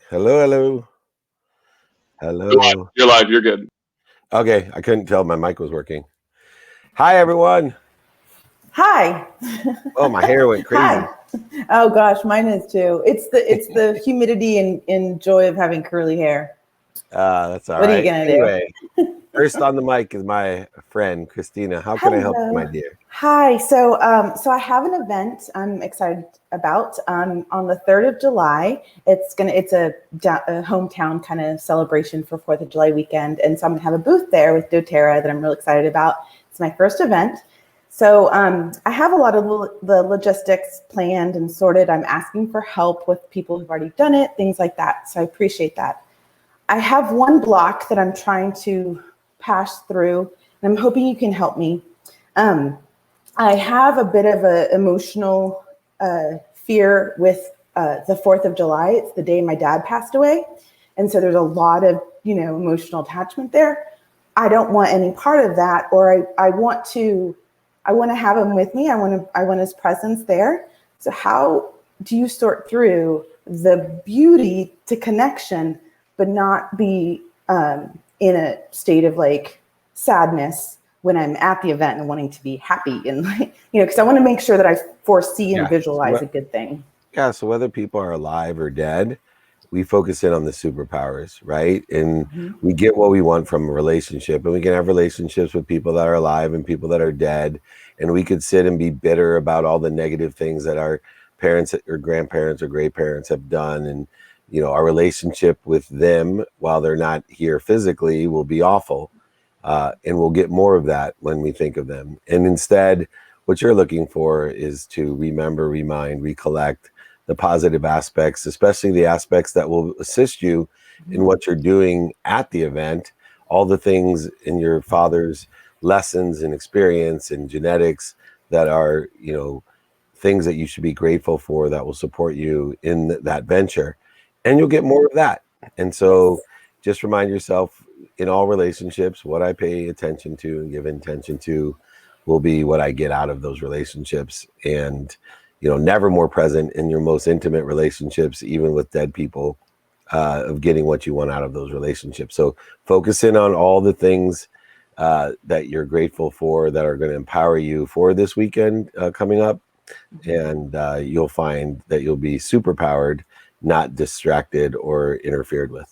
Hello, hello, hello. You're live. You're good. Okay, I couldn't tell my mic was working. Hi, everyone. Hi. Oh, my hair went crazy. Hi. Oh gosh, mine is too. It's the humidity and joy of having curly hair. That's all right. What are you gonna anyway, first on the mic is my friend Cristina. How can I help you, my dear? Hi. So I have an event I'm excited about on the 3rd of July. It's a hometown kind of celebration for 4th of July weekend, and so I'm gonna have a booth there with doTERRA that I'm really excited about. It's my first event. So I have a lot of the logistics planned and sorted. I'm asking for help with people who've already done it, things like that. So I appreciate that. I have one block that I'm trying to pass through, and I'm hoping you can help me. I have a bit of an emotional fear with the 4th of July. It's the day my dad passed away. And so there's a lot of, emotional attachment there. I don't want any part of that, or I want to have him with me. I want his presence there. So how do you sort through the beauty to connection, but not be in a state of like sadness when I'm at the event and wanting to be happy and because I want to make sure that I foresee and visualize a good thing. Yeah. So whether people are alive or dead, we focus in on the superpowers, right? And we get what we want from a relationship, and we can have relationships with people that are alive and people that are dead. And we could sit and be bitter about all the negative things that our parents or grandparents or great parents have done. And, our relationship with them while they're not here physically will be awful. And we'll get more of that when we think of them. And instead, what you're looking for is to remember, remind, recollect the positive aspects, especially the aspects that will assist you in what you're doing at the event, all the things in your father's lessons and experience and genetics that are, things that you should be grateful for that will support you in that venture. And you'll get more of that. And so just remind yourself, in all relationships, what I pay attention to and give intention to will be what I get out of those relationships. And, never more present in your most intimate relationships, even with dead people, of getting what you want out of those relationships. So focus in on all the things that you're grateful for that are going to empower you for this weekend coming up. And you'll find that you'll be superpowered, not distracted or interfered with.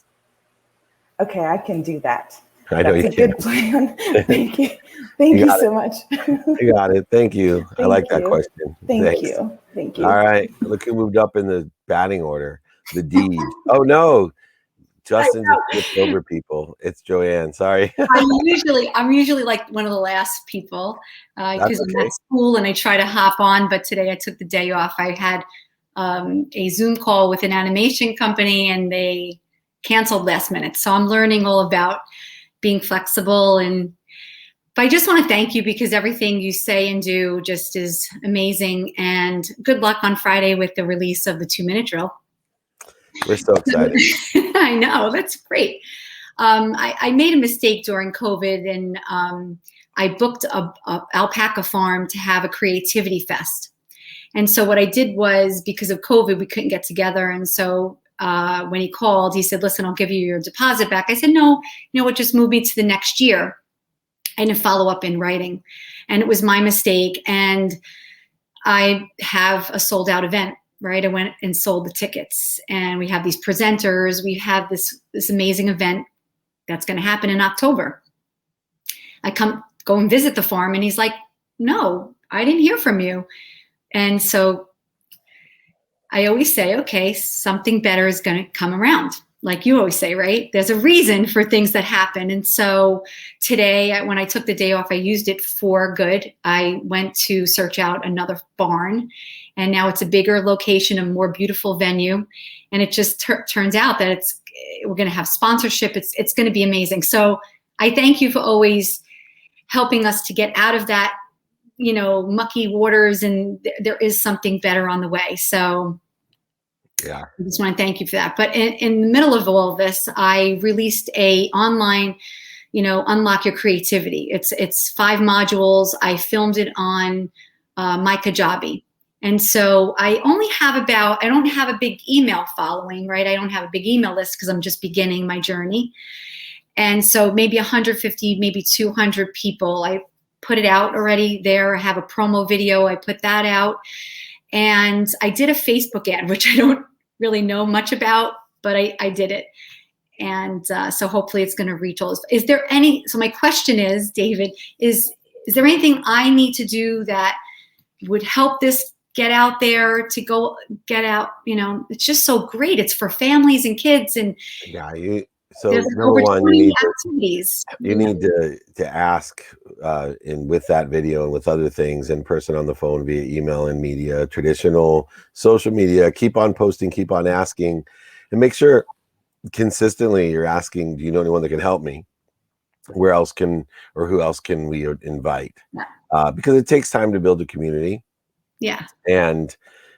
Okay, I can do that. That's a good plan. Thank you. Thank you so much. You got it. Thank you. I like that question. Thank you. Thank you. All right. Look who moved up in the batting order. The Deej. Oh no. Justin just flipped over people. It's JoAnn. Sorry. I'm usually like one of the last people because I'm at school and I try to hop on. But today I took the day off. I had a Zoom call with an animation company and they canceled last minute. So I'm learning all about being flexible. But I just want to thank you because everything you say and do just is amazing. And good luck on Friday with the release of the 2-minute drill. We're so excited. I know, that's great. I made a mistake during COVID and I booked a alpaca farm to have a creativity fest. And so what I did was, because of COVID, we couldn't get together. And so when he called, he said, listen, I'll give you your deposit back. I said, no, you know what, just move me to the next year. I didn't follow up in writing. And it was my mistake. And I have a sold out event, right? I went and sold the tickets and we have these presenters. We have this amazing event that's going to happen in October. I go and visit the farm and he's like, no, I didn't hear from you. And so I always say, okay, something better is going to come around. Like you always say, right? There's a reason for things that happen. And so today, when I took the day off, I used it for good. I went to search out another barn, and now it's a bigger location, a more beautiful venue. And it just turns out that we're going to have sponsorship. It's going to be amazing. So I thank you for always helping us to get out of that, mucky waters, and there is something better on the way. So yeah, I just want to thank you for that. But in the middle of all of this, I released a online, unlock your creativity. It's 5 modules. I filmed it on my Kajabi. And so I don't have a big email following, right? I don't have a big email list because I'm just beginning my journey. And so maybe 150, maybe 200 people. I put it out already there. I have a promo video. I put that out. And I did a Facebook ad, which I don't really know much about, but I did it. And so hopefully it's going to reach all this. So my question is, David, is there anything I need to do that would help this get out there, to go get out? It's just so great. It's for families and kids. And so there's number one, activities. You need to ask, and with that video and with other things, in person, on the phone, via email and media, traditional social media, keep on posting, keep on asking, and make sure consistently you're asking, do you know anyone that can help me? Who else can we invite? Because it takes time to build a community. Yeah. And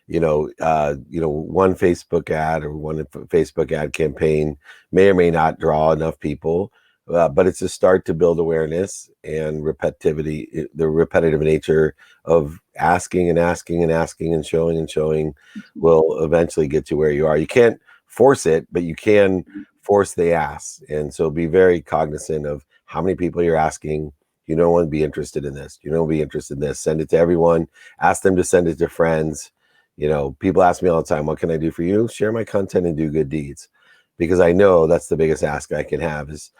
one Facebook ad or one Facebook ad campaign may or may not draw enough people, but it's a start to build awareness and repetitivity. The repetitive nature of asking and asking and asking and showing will eventually get to where you are. You can't force it, but you can force the ask. And so be very cognizant of how many people you're asking. You don't want to be interested in this. You don't be interested in this. Send it to everyone. Ask them to send it to friends. People ask me all the time, what can I do for you? Share my content and do good deeds. Because I know that's the biggest ask I can have is,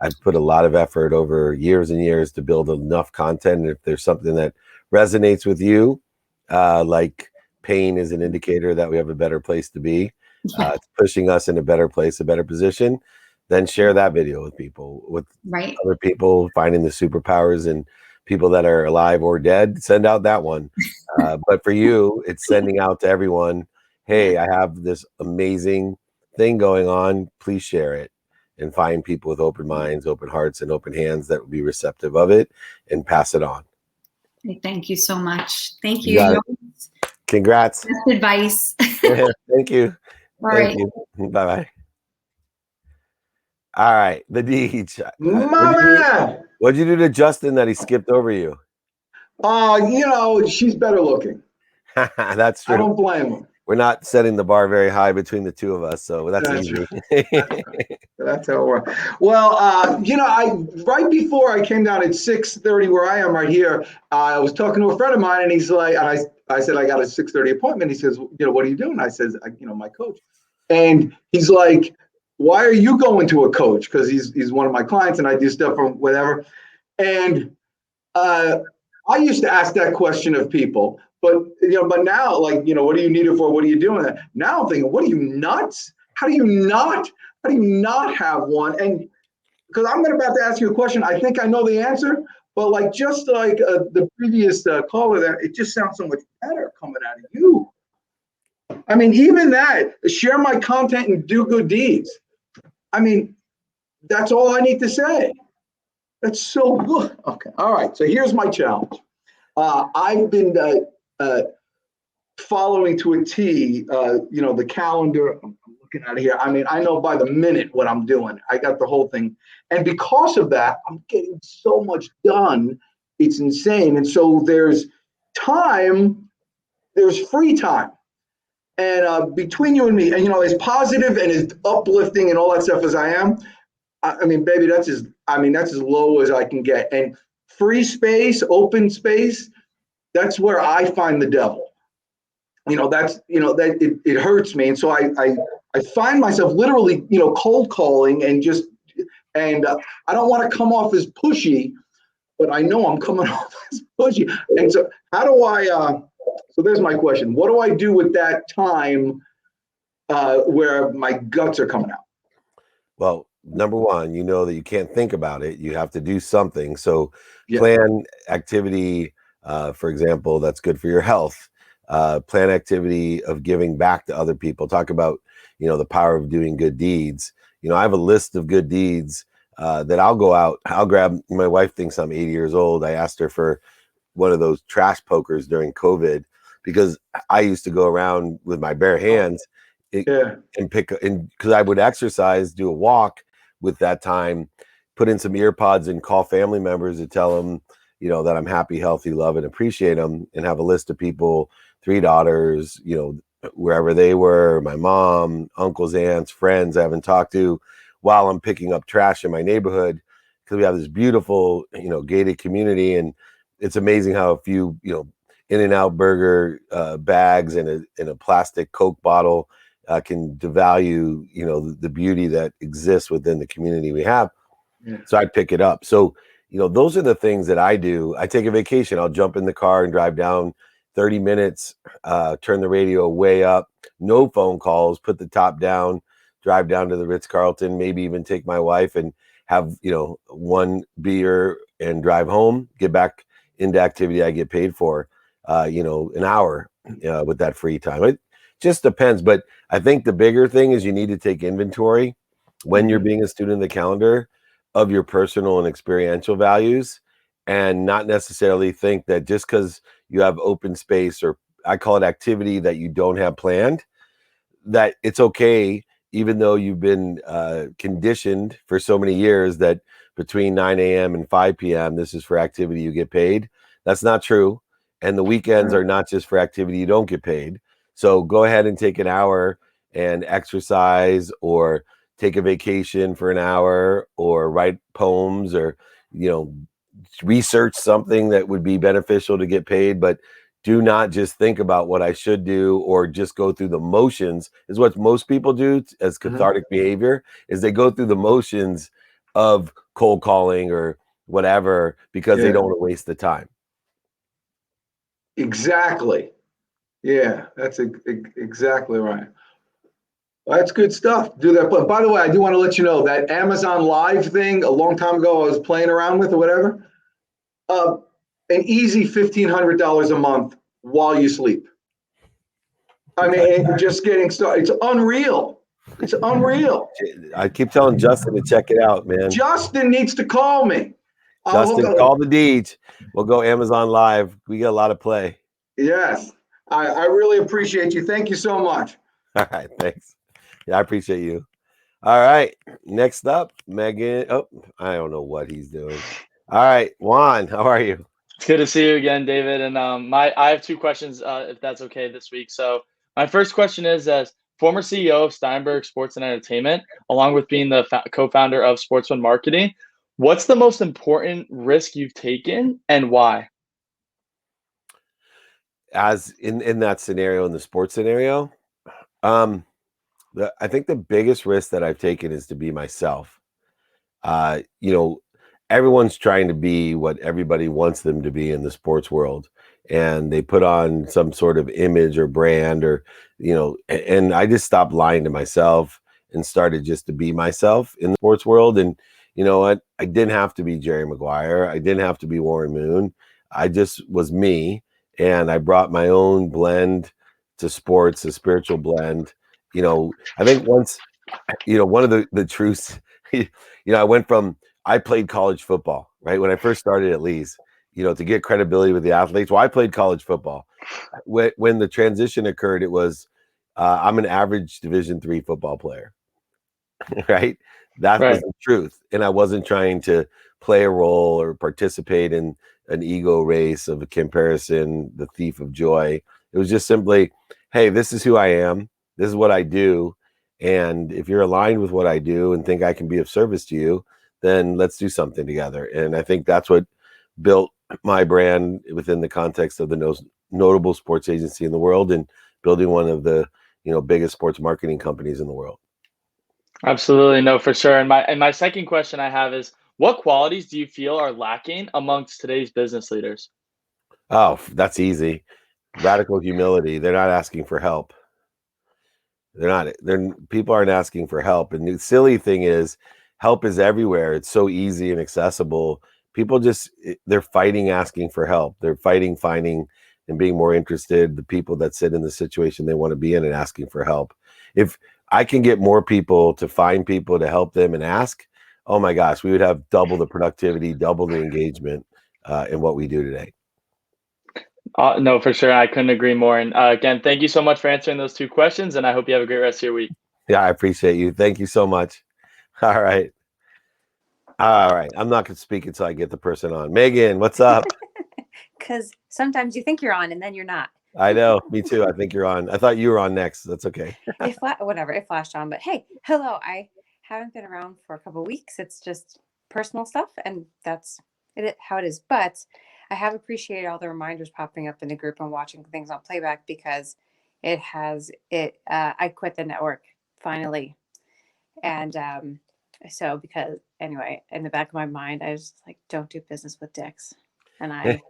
I've put a lot of effort over years and years to build enough content. And if there's something that resonates with you, like pain is an indicator that we have a better place to be, it's pushing us in a better place, a better position, then share that video with people, with other people, finding the superpowers and people that are alive or dead. Send out that one. But for you, it's sending out to everyone, hey, I have this amazing thing going on. Please share it, and find people with open minds, open hearts, and open hands that will be receptive of it, and pass it on. Thank you so much. Thank you. Congrats. Best advice. Thank you. All right. Bye-bye. All right, the Deej. What'd you do to Justin that he skipped over you? She's better looking. That's true. I don't blame him. We're not setting the bar very high between the two of us, so that's easy. That's how it works. Well, right before I came down at 6:30 where I am right here, I was talking to a friend of mine, and he's like, and I said, I got a 6:30 appointment. He says, what are you doing? I says, my coach. And he's like, why are you going to a coach? Because he's one of my clients, and I do stuff or whatever. And I used to ask that question of people. But now, what do you need it for? What are you doing? Now I'm thinking, what are you, nuts? How do you not have one? And because I'm about to ask you a question, I think I know the answer, but just like the previous caller, there, it just sounds so much better coming out of you. I mean, even that, share my content and do good deeds. I mean, that's all I need to say. That's so good. Okay, all right. So here's my challenge. I've been following to a T, the calendar. I'm looking at it here. I mean, I know by the minute what I'm doing. I got the whole thing. And because of that, I'm getting so much done. It's insane. And so there's free time. And between you and me, and as positive and as uplifting and all that stuff as I am, I mean, baby, that's as low as I can get. And free space, open space, that's where I find the devil. That it hurts me. And so I find myself literally, cold calling and I don't want to come off as pushy, but I know I'm coming off as pushy. And so how do I, so there's my question. What do I do with that time where my guts are coming out? Well, number one, that you can't think about it. You have to do something. So plan activity, for example, that's good for your health. Plan activity of giving back to other people. Talk about, the power of doing good deeds. I have a list of good deeds that I'll go out. I'll grab, my wife thinks I'm 80 years old. I asked her for one of those trash pokers during COVID because I used to go around with my bare hands and pick, and because I would exercise, do a walk with that time, put in some ear pods and call family members to tell them, that I'm happy, healthy, love, and appreciate them, and have a list of people 3 daughters, wherever they were, my mom, uncles, aunts, friends I haven't talked to, while I'm picking up trash in my neighborhood, because we have this beautiful, gated community. And it's amazing how a few, In-N-Out burger bags and a plastic Coke bottle can devalue, the beauty that exists within the community we have. Yeah. So I pick it up. So, those are the things that I do. I take a vacation. I'll jump in the car and drive down 30 minutes, turn the radio way up, no phone calls, put the top down, drive down to the Ritz-Carlton, maybe even take my wife and have, one beer and drive home, get back into activity I get paid for, an hour with that free time. It just depends. But I think the bigger thing is you need to take inventory when you're being a student of the calendar of your personal and experiential values, and not necessarily think that just because you have open space, or I call it activity that you don't have planned, that it's okay, even though you've been conditioned for so many years that between 9 a.m. and 5 p.m. this is for activity you get paid. That's not true. And the weekends are not just for activity you don't get paid. So go ahead and take an hour and exercise, or take a vacation for an hour, or write poems, or research something that would be beneficial to get paid. But do not just think about what I should do, or just go through the motions, is what most people do as cathartic behavior, is they go through the motions of cold calling or whatever, because they don't want to waste the time. Exactly. Yeah, that's exactly right. Well, that's good stuff. Do that. But by the way, I do want to let you know that Amazon Live thing a long time ago I was playing around with, or whatever. An easy $1,500 a month while you sleep. I mean, just getting started. It's unreal. It's unreal. I keep telling Justin to check it out, man. Justin needs to call me. Justin, call the Deej. We'll go Amazon Live. We get a lot of play. Yes. I really appreciate you. Thank you so much. All right. Thanks. Yeah, I appreciate you. All right. Next up, Megan. Oh, I don't know what he's doing. All right. Juan, how are you? It's good to see you again, David. And I have 2 questions, if that's okay, this week. So my first question is, as former CEO of Steinberg Sports and Entertainment, along with being the co-founder of Sportsman Marketing, what's the most important risk you've taken, and why? As in that scenario, in the sports scenario, I think the biggest risk that I've taken is to be myself. Everyone's trying to be what everybody wants them to be in the sports world, and they put on some sort of image or brand, or and I just stopped lying to myself and started just to be myself in the sports world. And you know what, I didn't have to be Jerry Maguire, I didn't have to be Warren Moon, I just was me. And I brought my own blend to sports, a spiritual blend. I think once, one of the truths, I went from, I played college football, right? When I first started at Lee's, to get credibility with the athletes. Well, I played college football. When the transition occurred, it was, I'm an average Division III football player, right? That was the truth. And I wasn't trying to play a role or participate in an ego race of a comparison, the thief of joy. It was just simply, hey, this is who I am. This is what I do. And if you're aligned with what I do and think I can be of service to you, then let's do something together. And I think that's what built my brand within the context of the most notable sports agency in the world, and building one of the biggest sports marketing companies in the world. Absolutely. No, for sure. And my second question I have is, what qualities do you feel are lacking amongst today's business leaders? Oh, that's easy. Radical humility. They're not asking for help. People aren't asking for help. And the silly thing is, help is everywhere. It's so easy and accessible. People they're fighting asking for help. They're fighting finding and being more interested, the people that sit in the situation they want to be in, and asking for help. If I can get more people to find people to help them and ask, oh my gosh, we would have double the productivity, double the engagement in what we do today. No, for sure. I couldn't agree more. And again, thank you so much for answering those 2 questions, and I hope you have a great rest of your week. Yeah, I appreciate you. Thank you so much. All right. I'm not going to speak until I get the person on. Megan, what's up? Because sometimes you think you're on and then you're not. I know. Me too. I think you're on. I thought you were on next. That's okay. Whatever, it flashed on. But hey, hello. I haven't been around for a couple of weeks. It's just personal stuff, and that's how it is. But I have appreciated all the reminders popping up in the group and watching things on playback because I quit the network finally, and so because anyway, in the back of my mind, I was like, don't do business with dicks, and I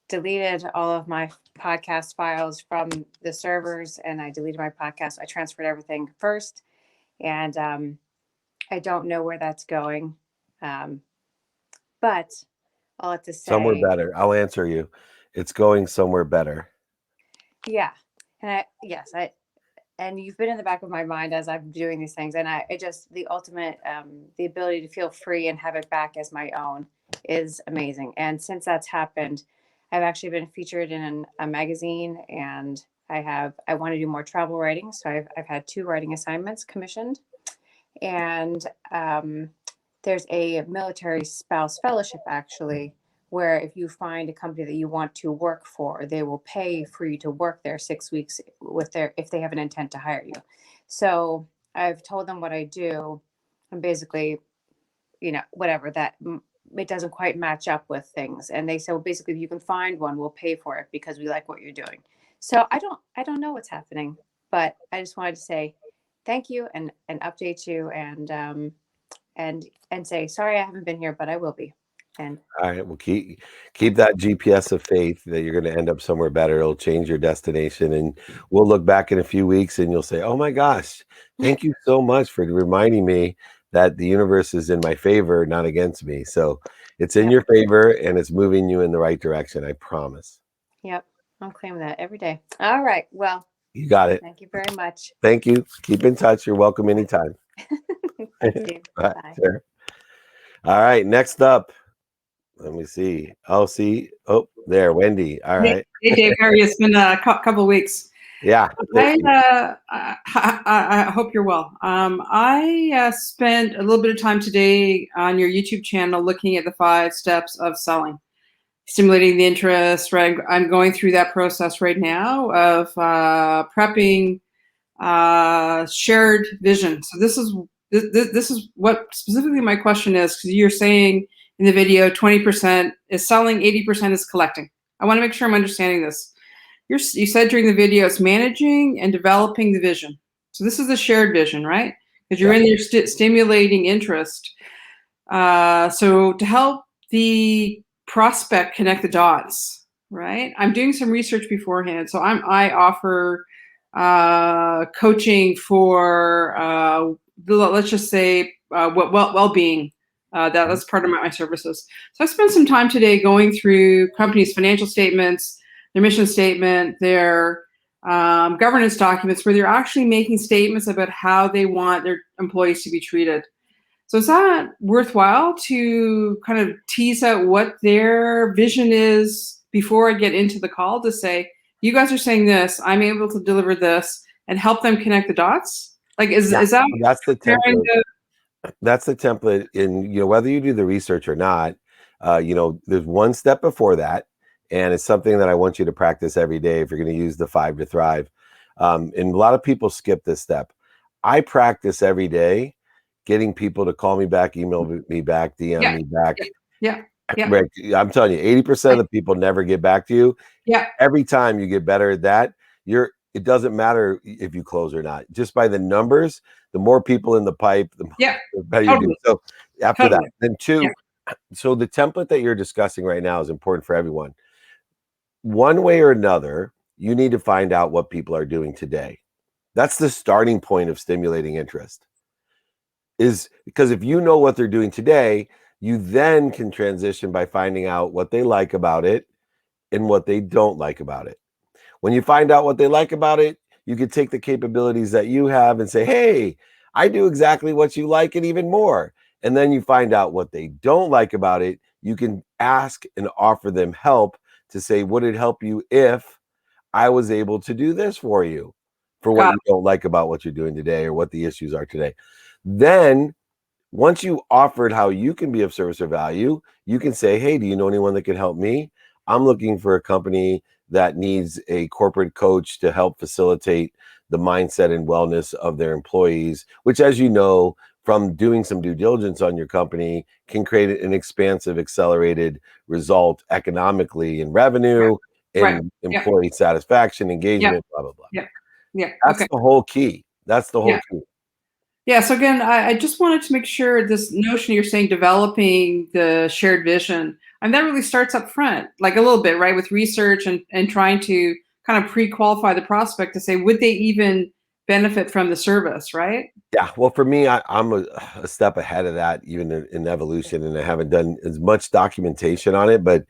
deleted all of my podcast files from the servers, and I deleted my podcast. I transferred everything first, and I don't know where that's going, but I'll have to say Somewhere better. I'll answer you. It's going somewhere better. Yeah, and and you've been in the back of my mind as I'm doing these things, and it just the ultimate the ability to feel free and have it back as my own is amazing. And since that's happened, I've actually been featured in a magazine, and I want to do more travel writing. So I've had 2 writing assignments commissioned, and there's a military spouse fellowship actually, where if you find a company that you want to work for, they will pay for you to work there 6 weeks if they have an intent to hire you. So I've told them what I do, and basically, whatever that it doesn't quite match up with things. And they say, well, basically, if you can find one, we'll pay for it because we like what you're doing. So I don't know what's happening, but I just wanted to say thank you and update you and say, sorry, I haven't been here, but I will be. And all right, well, keep that GPS of faith that you're going to end up somewhere better. It'll change your destination, and we'll look back in a few weeks and you'll say, oh my gosh, thank you so much for reminding me that the universe is in my favor, not against me. So it's in your favor and it's moving you in the right direction. I promise. Yep. I'm claiming that every day. All right. Well, you got it. Thank you very much. Thank you. Keep in touch. You're welcome anytime. Thanks, Steve. Bye. Sure. All right. Next up, let me see. Oh, there, Wendy. All right. Hey, Dave. It's been a couple weeks. Yeah. I hope you're well. I spent a little bit of time today on your YouTube channel looking at the 5 steps of selling, stimulating the interest. Right, I'm going through that process right now of prepping shared vision. So this is what specifically my question is, because you're saying in the video 20% is selling, 80% is collecting. I want to make sure I'm understanding this. You said during the video it's managing and developing the vision. So this is the shared vision, right? Because you're in there stimulating interest. So to help the prospect connect the dots, right? I'm doing some research beforehand. So I offer coaching for let's just say well-being. That's part of my services. So I spent some time today going through companies' financial statements, their mission statement, their governance documents, where they're actually making statements about how they want their employees to be treated. So is that worthwhile to kind of tease out what their vision is before I get into the call to say, you guys are saying this, I'm able to deliver this, and help them connect the dots? Like, is that that's the template? That's the template. In whether you do the research or not, there's one step before that. And it's something that I want you to practice every day if you're going to use the 5 to thrive. And a lot of people skip this step. I practice every day getting people to call me back, email me back, DM me back. Yeah. Right. I'm telling you, 80% of the people never get back to you. Yeah. Every time you get better at that, it doesn't matter if you close or not. Just by the numbers, the more people in the pipe, the better you do. So after that, then 2. So the template that you're discussing right now is important for everyone. One way or another, you need to find out what people are doing today. That's the starting point of stimulating interest. Is because if you know what they're doing today, you then can transition by finding out what they like about it and what they don't like about it. When you find out what they like about it, you can take the capabilities that you have and say, hey, I do exactly what you like and even more. And then you find out what they don't like about it. You can ask and offer them help to say, would it help you if I was able to do this for you for what you don't like about what you're doing today or what the issues are today? Then once you offered how you can be of service or value, you can say, hey, do you know anyone that can help me? I'm looking for a company that needs a corporate coach to help facilitate the mindset and wellness of their employees, which, as you know, from doing some due diligence on your company, can create an expansive, accelerated result economically in revenue, in employee satisfaction, engagement, blah, blah, blah. That's the whole key. That's the whole key. Yeah. So again, I just wanted to make sure this notion you're saying developing the shared vision, and that really starts up front, like a little bit, right, with research and trying to kind of pre-qualify the prospect to say, would they even benefit from the service, right? Yeah. Well, for me, I'm a step ahead of that, even in evolution, and I haven't done as much documentation on it, but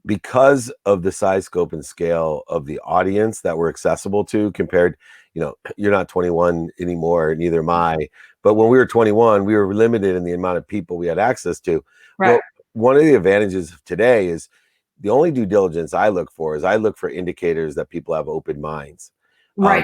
because of the size, scope, and scale of the audience that we're accessible to compared, you're not 21 anymore, neither am I. But when we were 21, we were limited in the amount of people we had access to. Right. Well, one of the advantages of today is the only due diligence I look for indicators that people have open minds. Right.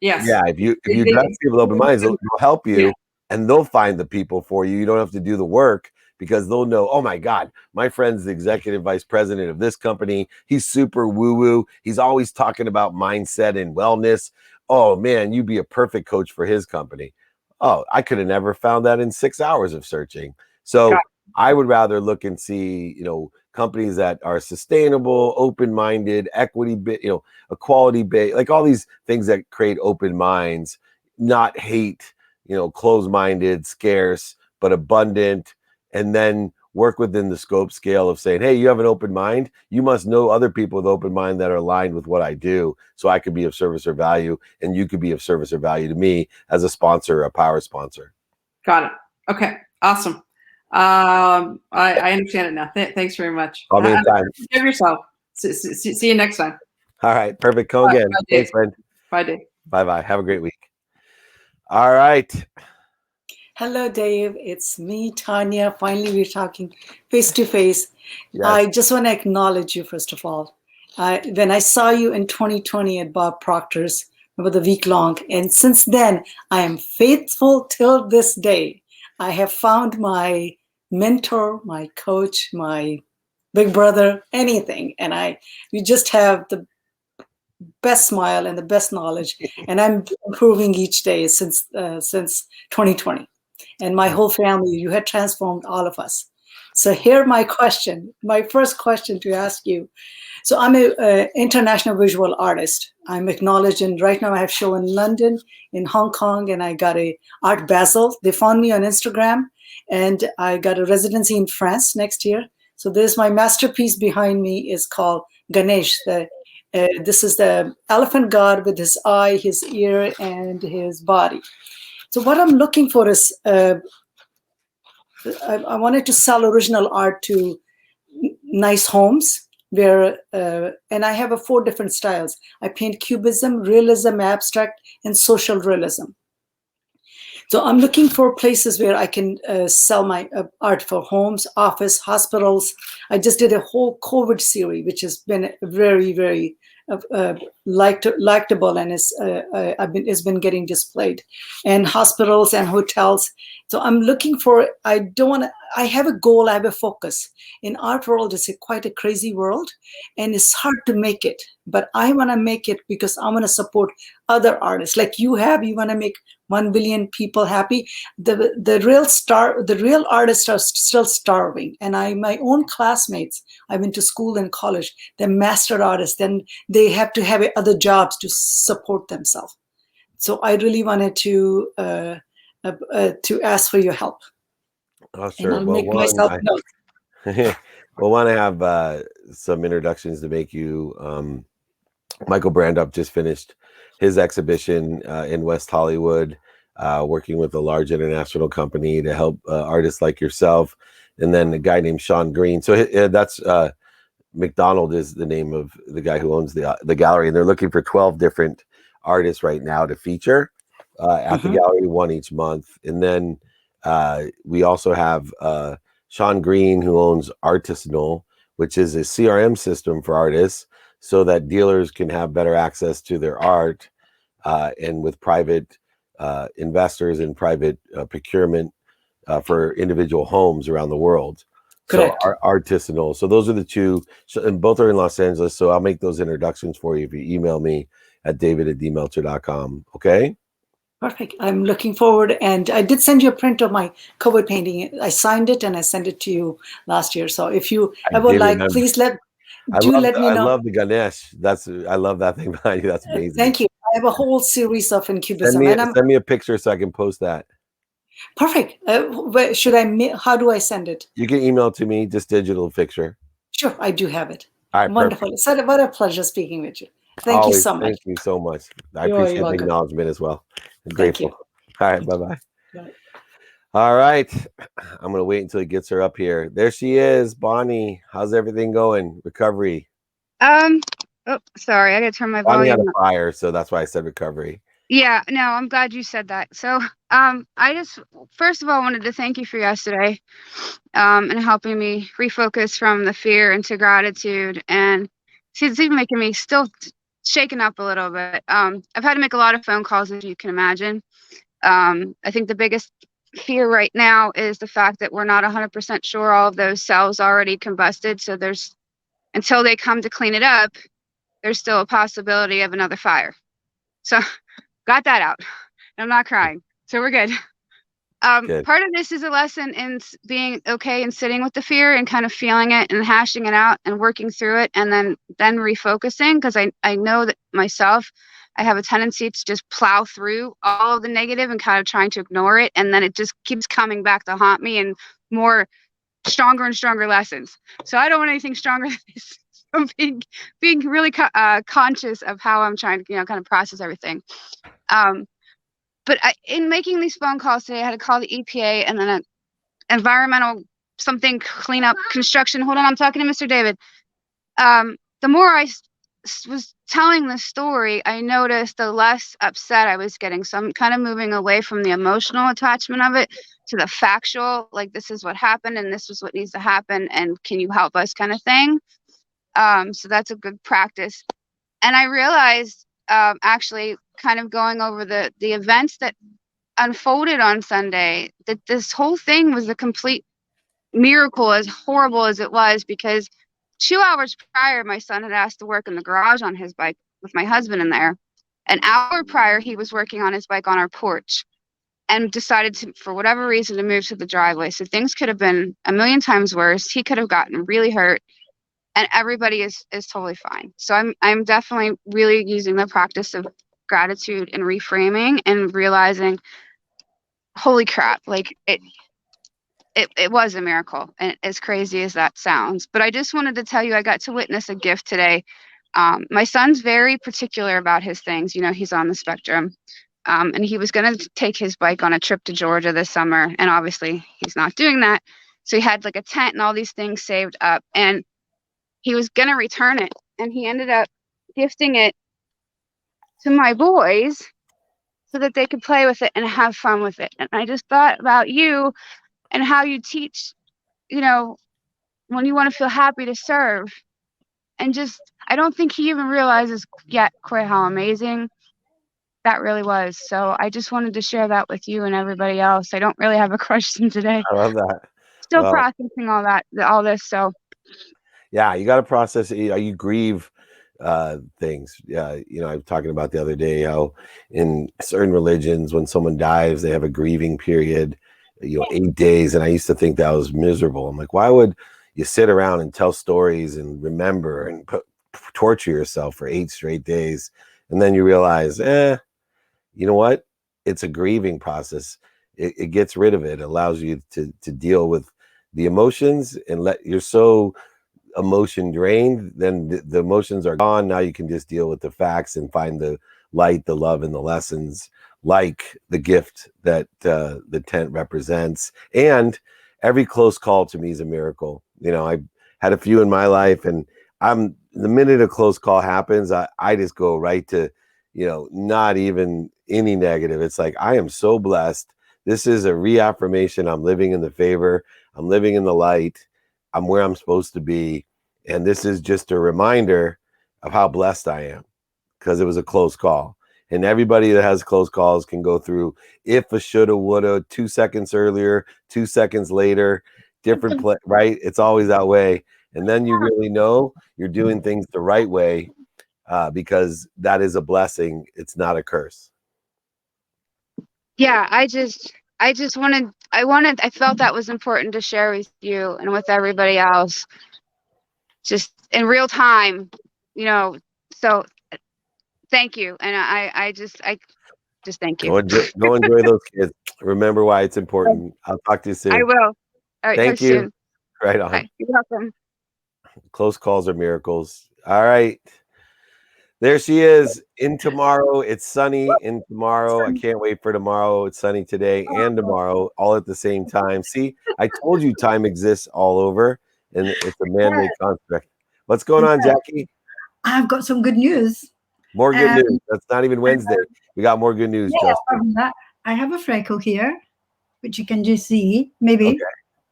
Yes. Yeah. If you address people with open minds, they'll help you, and they'll find the people for you. You don't have to do the work, because they'll know, oh my God, my friend's the executive vice president of this company. He's super woo-woo. He's always talking about mindset and wellness. Oh man, you'd be a perfect coach for his company. Oh, I could have never found that in 6 hours of searching. So I would rather look and see, companies that are sustainable, open-minded, equity, equality based, like all these things that create open minds, not hate, closed-minded, scarce, but abundant. And then work within the scope scale of saying, hey, you have an open mind. You must know other people with open mind that are aligned with what I do, so I could be of service or value, and you could be of service or value to me as a sponsor, a power sponsor. Got it. Okay. Awesome. I understand it now. Thanks very much. Call me anytime. Give yourself. See you next time. All right. Perfect. Come again. Thanks, friend. Bye, Dave. Bye-bye. Have a great week. All right. Hello, Dave. It's me, Tanya. Finally, we're talking face to face. Yes. I just want to acknowledge you, first of all. When I saw you in 2020 at Bob Proctor's, remember, the week long, and since then, I am faithful till this day. I have found my mentor, my coach, my big brother, anything. And you just have the best smile and the best knowledge. And I'm improving each day since 2020. And my whole family, you had transformed all of us. So here my first question to ask you. So I'm an international visual artist. I'm acknowledged, and right now I have show in London, in Hong Kong, and I got a Art Basel. They found me on Instagram, and I got a residency in France next year. So there's my masterpiece behind me is called Ganesh. This is the elephant god with his eye, his ear, and his body. So what I'm looking for is, I wanted to sell original art to nice homes where, and I have 4 different styles. I paint cubism, realism, abstract, and social realism. So I'm looking for places where I can sell my art for homes, office, hospitals. I just did a whole COVID series, which has been very, very likable, and it's been getting displayed, and hospitals and hotels. So I'm looking for, I have a goal, I have a focus. In art world, it's quite a crazy world, and it's hard to make it, but I want to make it because I want to support other artists like you want to make 1 billion people happy. The real artists are still starving. And my own classmates, I went to school and college, they're master artists, then they have to have other jobs to support themselves. So I really wanted to ask for your help. Oh, sure. And I'll make myself known. We'll want to have some introductions to make you. Michael Brandup just finished his exhibition in West Hollywood, working with a large international company to help artists like yourself. And then a guy named Sean Green. So that's McDonald is the name of the guy who owns the gallery. And they're looking for 12 different artists right now to feature at the gallery, 1 each month. And then we also have Sean Green, who owns Artisanal, which is a CRM system for artists, so that dealers can have better access to their art, and with private investors and private procurement for individual homes around the world. Correct. So artisanal. So those are the two. So, and both are in Los Angeles. So I'll make those introductions for you if you email me at david@dmeltzer.com. Okay. Perfect. I'm looking forward. And I did send you a print of my cover painting. I signed it and I sent it to you last year. So if you ever like, please let me know. I love the Ganesh. I love that thing behind you. That's amazing. Thank you. I have a whole series of Incubism. Send me a picture so I can post that. Perfect. How do I send it? You can email it to me, just digital picture. Sure, I do have it. All right, wonderful. Perfect. What a pleasure speaking with you. Thank you so much. Thank you so much. I appreciate the acknowledgement as well. I'm grateful. All right, bye-bye. Bye. All right. I'm going to wait until he gets her up here. There she is, Bonnie. How's everything going? Recovery? Oh, sorry. I got to turn my Bonnie volume had a up. fire, so that's why I said recovery. Yeah, no, I'm glad you said that. So, I just, first of all, wanted to thank you for yesterday, and helping me refocus from the fear into gratitude. And it's even making me still shaken up a little bit. I've had to make a lot of phone calls, as you can imagine. I think the biggest fear right now is the fact that we're not 100% sure all of those cells already combusted. So until they come to clean it up, there's still a possibility of another fire. So got that out. I'm not crying. So we're good. Good. Part of this is a lesson in being okay and sitting with the fear and kind of feeling it and hashing it out and working through it, and then refocusing, because I know that myself, I have a tendency to just plow through all of the negative and kind of trying to ignore it, and then it just keeps coming back to haunt me and more stronger and stronger lessons. So I don't want anything stronger than this. I'm being really conscious of how I'm trying to kind of process everything. But in making these phone calls today, I had to call the EPA and then an environmental something cleanup construction. Hold on, I'm talking to Mr. David. The more I was telling the story, I noticed the less upset I was getting. So I'm kind of moving away from the emotional attachment of it to the factual, like this is what happened and this is what needs to happen and can you help us kind of thing. So that's a good practice. And I realized, actually kind of going over the events that unfolded on Sunday, that this whole thing was a complete miracle, as horrible as it was, because 2 hours prior, my son had asked to work in the garage on his bike with my husband in there. An hour prior, he was working on his bike on our porch and decided to, for whatever reason, to move to the driveway. So things could have been a million times worse. He could have gotten really hurt. And everybody is totally fine. So I'm definitely really using the practice of gratitude and reframing and realizing, holy crap, like it was a miracle, and as crazy as that sounds. But I just wanted to tell you, I got to witness a gift today. My son's very particular about his things. He's on the spectrum. And he was going to take his bike on a trip to Georgia this summer. And obviously he's not doing that. So he had like a tent and all these things saved up. And he was going to return it, and he ended up gifting it to my boys so that they could play with it and have fun with it. And I just thought about you and how you teach, when you want to feel happy to serve. And just, I don't think he even realizes yet quite how amazing that really was. So I just wanted to share that with you and everybody else. I don't really have a question today. I love that. Still processing all this. So yeah, you got to process it. You grieve things. Yeah, I was talking about the other day how in certain religions, when someone dies, they have a grieving period, 8 days. And I used to think that was miserable. I'm like, why would you sit around and tell stories and remember and torture yourself for 8 straight days? And then you realize, you know what? It's a grieving process. It gets rid of it. It allows you to deal with the emotions and you're so emotion drained, then the emotions are gone. Now you can just deal with the facts and find the light, the love, and the lessons, like the gift that the tent represents. And every close call to me is a miracle. I had a few in my life, and the minute a close call happens, I just go right to, not even any negative. It's like, I am so blessed. This is a reaffirmation. I'm living in the favor. I'm living in the light. I'm where I'm supposed to be. And this is just a reminder of how blessed I am, because it was a close call. And everybody that has close calls can go through if a shoulda, woulda, 2 seconds earlier, 2 seconds later, different play, right? It's always that way. And then you really know you're doing things the right way, because that is a blessing. It's not a curse. Yeah, I felt that was important to share with you and with everybody else, just in real time, so thank you. And I just thank you. Go enjoy those kids. Remember why it's important. I'll talk to you soon. I will. All right, Thank talk you. soon. Right on. Bye. You're welcome. Close calls are miracles. All right. There she is in tomorrow. It's sunny in tomorrow. I can't wait for tomorrow. It's sunny today and tomorrow, all at the same time. See, I told you time exists all over, and it's a man-made construct. What's going on, Jackie? I've got some good news. More good news. That's not even Wednesday. We got more good news, Yeah, Justin. I have a freckle here, which you can just see, maybe. Okay.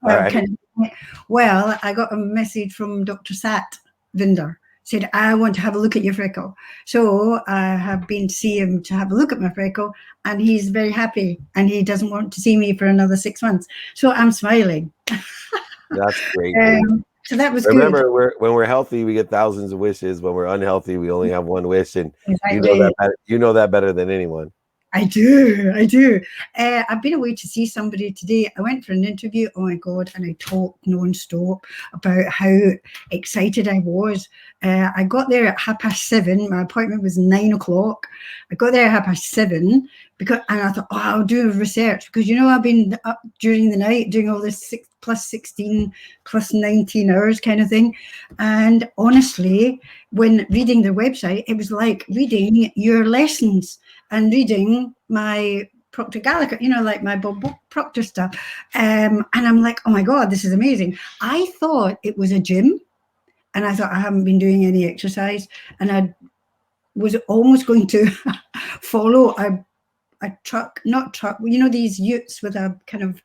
All right. Well, I got a message from Dr. Sat Vinder. Said, I want to have a look at your freckle. So I have been to see him to have a look at my freckle, and he's very happy, and he doesn't want to see me for another 6 months. So I'm smiling. That's great. So that was Remember, good. when we're healthy, we get thousands of wishes. When we're unhealthy, we only have one wish, and Exactly. you know that better than anyone. I do. I've been away to see somebody today. I went for an interview. Oh my God. And I talked non-stop about how excited I was. I got there at 7:30. My appointment was 9 o'clock. I got there at 7:30 and I thought, I'll do research because, I've been up during the night doing all this 6 plus 16 plus 19 hours kind of thing. And honestly, when reading their website, it was like reading your lessons and reading my Proctor Gallagher, like my Bob Proctor stuff. And I'm like, oh my God, this is amazing. I thought it was a gym, and I thought I haven't been doing any exercise. And I was almost going to follow a truck, these utes with a kind of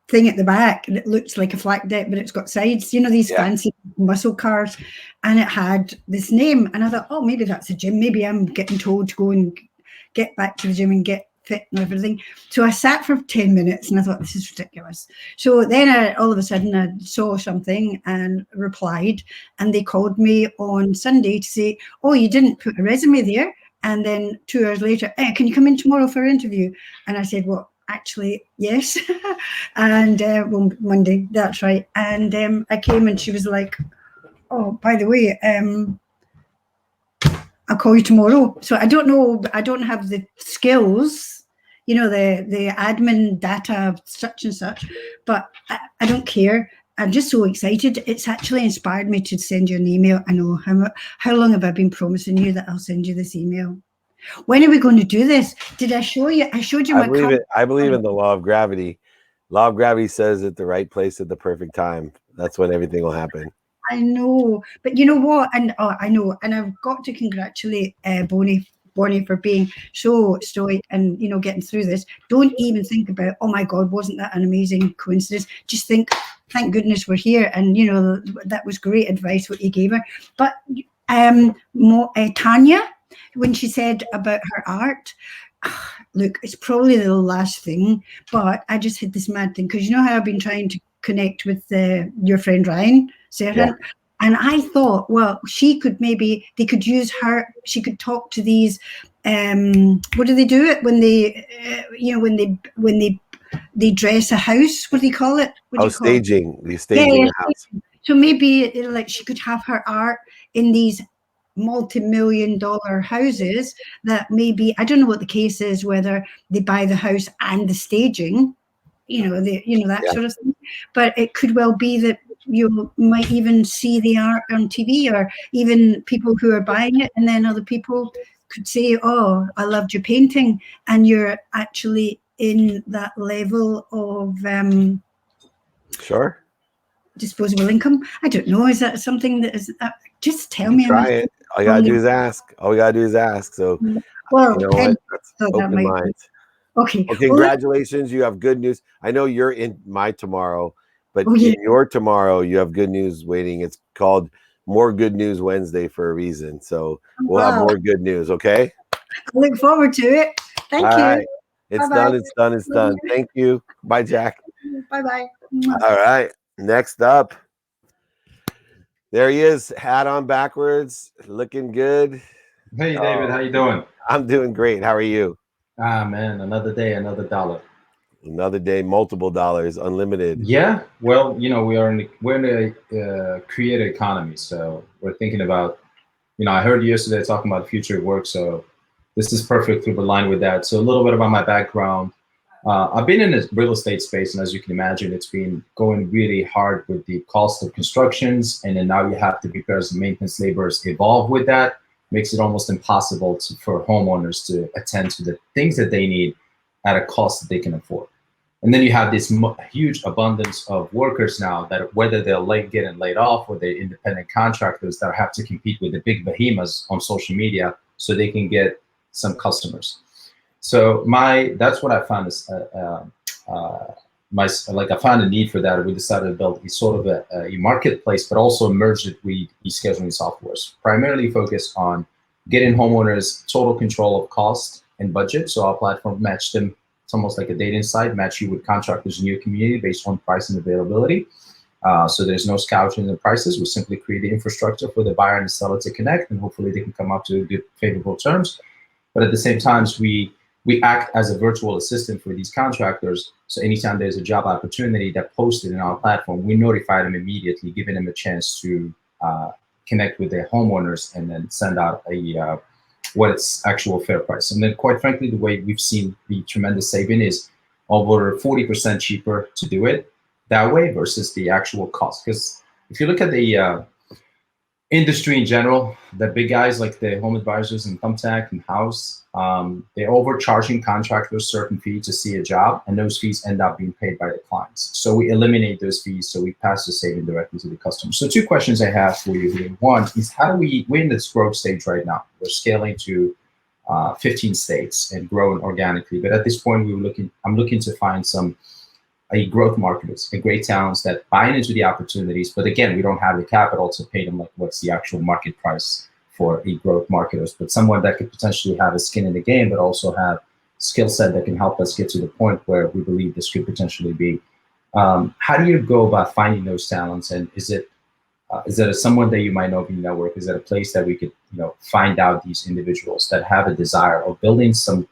thing at the back, and it looks like a flat deck, but it's got sides, these fancy muscle cars, and it had this name. And I thought, oh, maybe that's a gym. Maybe I'm getting told to go and get back to the gym and get fit and everything. So I sat for 10 minutes and I thought, this is ridiculous. So then all of a sudden I saw something and replied, and they called me on Sunday to say, oh, you didn't put a resume there. And then 2 hours later, hey, can you come in tomorrow for an interview? And I said, well, actually, yes. And Monday, that's right. And I came and she was like, oh, by the way, I'll call you tomorrow. So I don't know, I don't have the skills, the admin data of such and such, but I don't care. I'm just so excited. It's actually inspired me to send you an email. I know how long have I been promising you that I'll send you this email? When are we going to do this? Did I show you? I showed you I believe in the law of gravity. Law of gravity says at the right place at the perfect time. That's when everything will happen. I know, but you know what? And I know, and I've got to congratulate Bonnie for being so stoic and getting through this. Don't even think about, oh my God, wasn't that an amazing coincidence? Just think, thank goodness we're here, and that was great advice what you gave her. But Tanya, when she said about her art, look, it's probably the last thing, but I just had this mad thing because how I've been trying to connect with your friend Ryan Serhant. Yeah. And I thought, well, they could use her. She could talk to these. What do they do it when they, when they dress a house? What do they call it? Staging. The staging a house. So maybe she could have her art in these multi-million-dollar houses that maybe, I don't know what the case is, whether they buy the house and the staging, that sort of thing. But it could well be that you might even see the art on TV, or even people who are buying it, and then other people could say, oh, I loved your painting, and you're actually in that level of sure, disposable income. I don't know. Is that something that is? Just tell me. Try it. All you gotta do is ask. So, well, you know what? That's open minds. Okay. Well, congratulations. You have good news. I know you're in my tomorrow, but in your tomorrow, you have good news waiting. It's called More Good News Wednesday for a reason. So we'll have more good news. Okay. I look forward to it. Thank you. Right. It's done. It's done. Thank you. Bye, Jack. Bye-bye. All right. Next up. There he is, hat on backwards, looking good. Hey, David, how you doing? I'm doing great. How are you? Ah, man, another day, another dollar. Another day, multiple dollars, unlimited. Yeah, well, we're in a creator economy, so we're thinking about, I heard you yesterday talking about the future of work, so this is perfectly aligned with that. So a little bit about my background. I've been in the real estate space, and as you can imagine, it's been going really hard with the cost of constructions, and then now you have to, because maintenance laborers evolve with that, makes it almost impossible for homeowners to attend to the things that they need at a cost that they can afford. And then you have this huge abundance of workers now that whether they're getting laid off or they're independent contractors that have to compete with the big behemoths on social media so they can get some customers. So that's what I found is I found a need for that. We decided to build a sort of a marketplace, but also merge it with e-scheduling softwares, primarily focused on getting homeowners total control of cost and budget. So our platform matched them. It's almost like a dating site, match you with contractors in your community based on price and availability. So there's no scouting in the prices. We simply create the infrastructure for the buyer and the seller to connect, and hopefully they can come up to good, favorable terms. But at the same time, we act as a virtual assistant for these contractors. So anytime there's a job opportunity that posted in our platform, we notify them immediately, giving them a chance to connect with their homeowners and then send out what its actual fair price. And then quite frankly, the way we've seen the tremendous saving is over 40% cheaper to do it that way versus the actual cost. Because if you look at the industry in general, the big guys like the home advisors and Thumbtack and House, they're overcharging contractors certain fees to see a job, and those fees end up being paid by the clients. So we eliminate those fees, so we pass the saving directly to the customer. So two questions I have for you here. One is, we're in this growth stage right now. We're scaling to 15 states and growing organically. But at this point, I'm looking to find growth marketers and great talents that buy into the opportunities. But again, we don't have the capital to pay them like what's the actual market price for growth marketers, but someone that could potentially have a skin in the game, but also have skill set that can help us get to the point where we believe this could potentially be. How do you go about finding those talents? And is it someone that you might know in your network? Is it a place that we could, find out these individuals that have a desire of building some,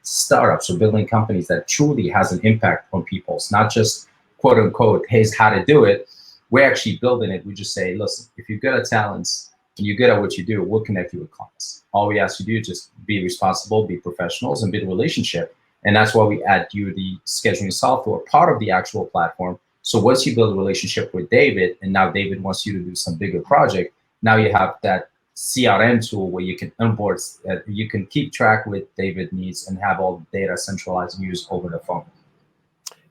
startups or building companies that truly has an impact on people? It's not just quote unquote, here's how to do it. We're actually building it. We just say, listen, if you're good at talents and you're good at what you do, we'll connect you with clients. All we ask you to do is just be responsible, be professionals, and build a relationship. And that's why we add you the scheduling software, part of the actual platform. So once you build a relationship with David, and now David wants you to do some bigger project, now you have that CRM tool where you can onboard, you can keep track with David needs and have all the data centralized and used over the phone.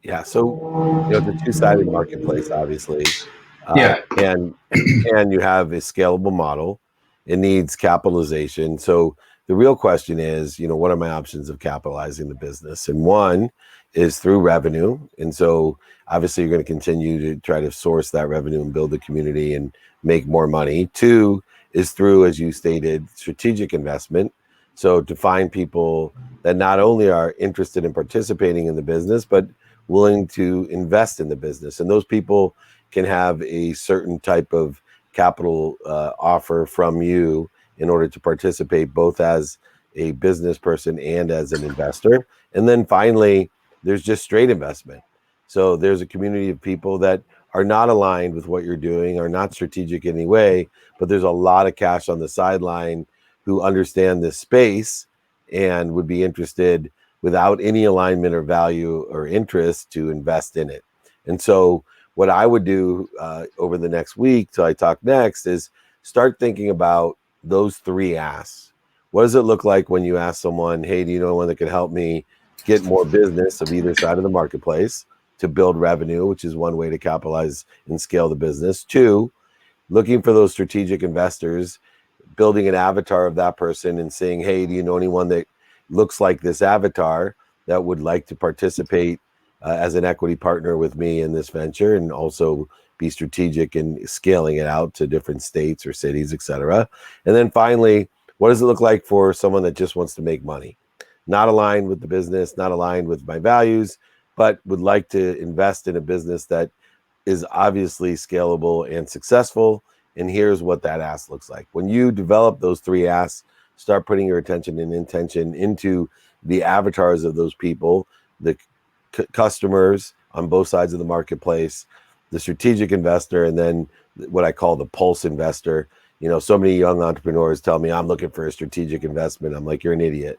Yeah, so it's a two-sided marketplace, obviously. Yeah, and you have a scalable model. It needs capitalization. So the real question is, what are my options of capitalizing the business? And one is through revenue. And so obviously you're going to continue to try to source that revenue and build the community and make more money. Two is through, as you stated, strategic investment. So to find people that not only are interested in participating in the business, but willing to invest in the business. And those people can have a certain type of capital offer from you in order to participate both as a business person and as an investor. And then finally, there's just straight investment. So there's a community of people that are not aligned with what you're doing, are not strategic in any way, but there's a lot of cash on the sideline who understand this space and would be interested without any alignment or value or interest to invest in it. And so what I would do over the next week till I talk next is start thinking about those three asks. What does it look like when you ask someone, hey, do you know anyone that can help me get more business of either side of the marketplace to build revenue, which is one way to capitalize and scale the business. Two, looking for those strategic investors, building an avatar of that person and saying, hey, do you know anyone that looks like this avatar that would like to participate as an equity partner with me in this venture and also be strategic in scaling it out to different states or cities, et cetera. And then finally, what does it look like for someone that just wants to make money? Not aligned with the business, not aligned with my values, but would like to invest in a business that is obviously scalable and successful. And here's what that ask looks like. When you develop those 3 asks, start putting your attention and intention into the avatars of those people, the customers on both sides of the marketplace, the strategic investor, and then what I call the pulse investor. You know, so many young entrepreneurs tell me, I'm looking for a strategic investment. I'm like, you're an idiot.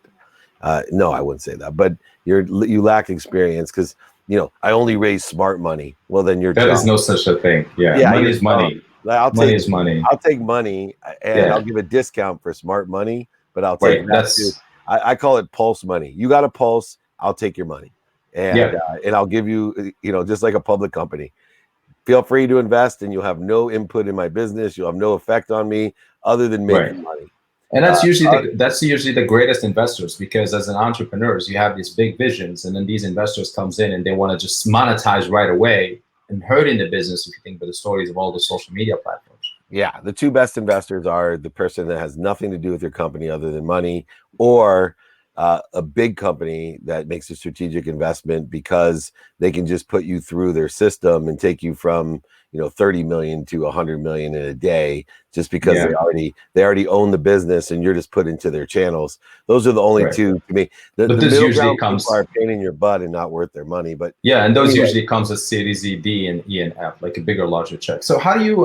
No, I wouldn't say that, but you lack experience because, you know, I only raise smart money. Well, then you're There is no such a thing. Yeah, money is money. Money is money. I'll take money and I'll give a discount for smart money, but I'll take that too. I call it pulse money. You got a pulse, I'll take your money. And and I'll give you, you know, just like a public company. Feel free to invest and you'll have no input in my business. You'll have no effect on me other than making money. And that's usually the greatest investors, because as an entrepreneur, you have these big visions, and then these investors comes in and they want to just monetize right away and hurting the business, if you think about the stories of all the social media platforms. Yeah, the 2 best investors are the person that has nothing to do with your company other than money, or a big company that makes a strategic investment because they can just put you through their system and take you from, you know, 30 million to 100 million in a day, just because they already own the business and you're just put into their channels. Those are the only 2 to me. The middle ground people are a pain in your butt and not worth their money. But and those usually comes as Series Z, D, and E, and F, like a bigger, larger check. So how do you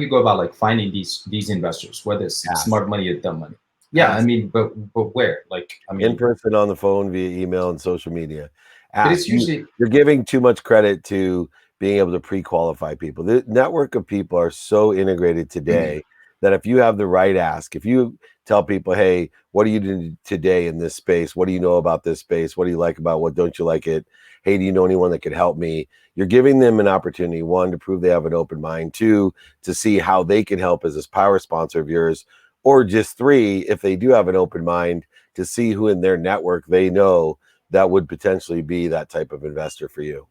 go about like finding these investors, whether it's smart money or dumb money? Yeah, I mean, but where? Like, I mean, in person, on the phone, via email, and social media. But it's usually you're giving too much credit to being able to pre-qualify people. The network of people are so integrated today that if you have the right ask, if you tell people, hey, what are you doing today in this space? What do you know about this space? What do you like about? What don't you like it? Hey, do you know anyone that could help me? You're giving them an opportunity, 1, to prove they have an open mind, 2, to see how they can help as a power sponsor of yours, or just 3, if they do have an open mind, to see who in their network they know that would potentially be that type of investor for you.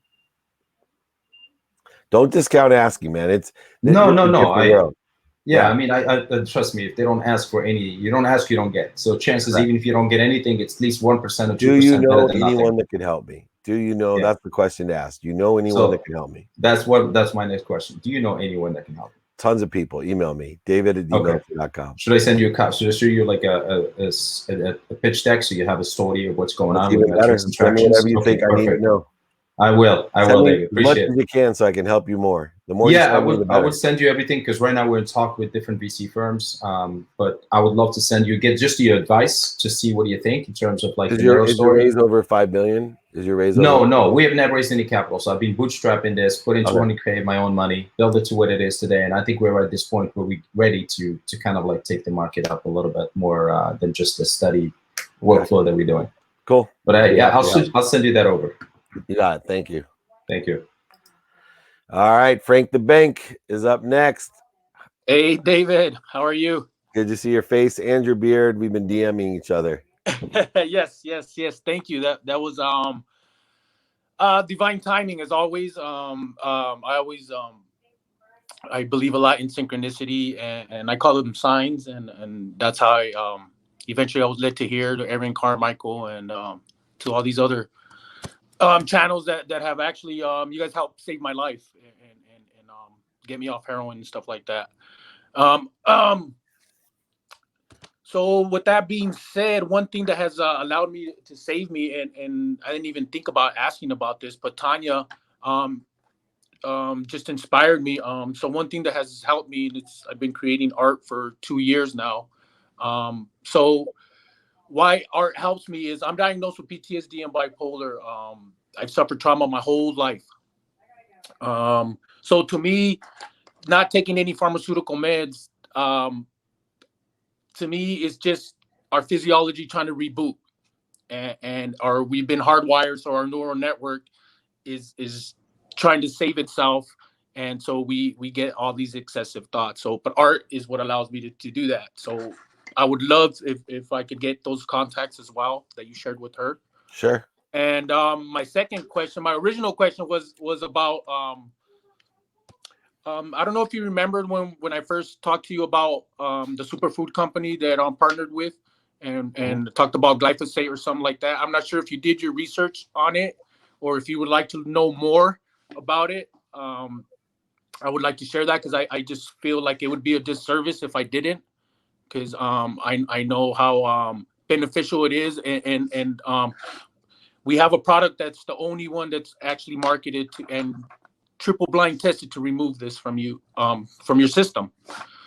Don't discount asking, man. It's no. I mean, I trust me. If they don't ask for any, you don't ask, you don't get. So chances, even if you don't get anything, it's at least 1% or 2%. Do you know anyone that could help me? Do you know? That's the question to ask. Do you know anyone that can help me? That's my next question. Do you know anyone that can help me? Tons of people. Email me, david@dmeltzer.com. Should I send you a copy? Should I show you like a pitch deck so you have a story of what's going on? Even better. Send me whatever you think I need to know. I will, David. Appreciate as much as you can, so I can help you more. The more I would send you everything, because right now we're in talk with different VC firms. But I would love to send you, get just your advice to see what do you think in terms of like is your raise over 5 million? Is your raise over? No, we have never raised any capital. So I've been bootstrapping this, put in 20K my own money, build it to what it is today. And I think we're at this point where we're ready to kind of like take the market up a little bit more than just the steady workflow that we're doing. Cool. But I'll send you that over. You got it. Thank you. Thank you. All right. Frank the Bank is up next. Hey, David. How are you? Good to see your face and your beard. We've been DMing each other. Yes. Thank you. That was divine timing as always. I believe a lot in synchronicity, and I call them signs, and that's how I eventually I was led to here, to Erin Carmichael, and to all these other channels that have actually you guys helped save my life and get me off heroin and stuff like that. So with that being said, one thing that has allowed me to save me, and I didn't even think about asking about this, but Tanya just inspired me. So one thing that has helped me, I've been creating art for 2 years now. So why art helps me is I'm diagnosed with PTSD and bipolar. I've suffered trauma my whole life. So to me, not taking any pharmaceutical meds, to me, it's just our physiology trying to reboot, and we've been hardwired, so our neural network is trying to save itself, and so we get all these excessive thoughts. So, but art is what allows me to do that. So I would love if I could get those contacts as well that you shared with her. Sure. And my original question was about I don't know if you remembered when I first talked to you about the superfood company that I'm partnered with, and talked about glyphosate or something like that. I'm not sure if you did your research on it, or if you would like to know more about it, I would like to share that, because I just feel like it would be a disservice if I didn't, because I know how beneficial it is, and we have a product that's the only one that's actually marketed to and triple blind tested to remove this from you, from your system.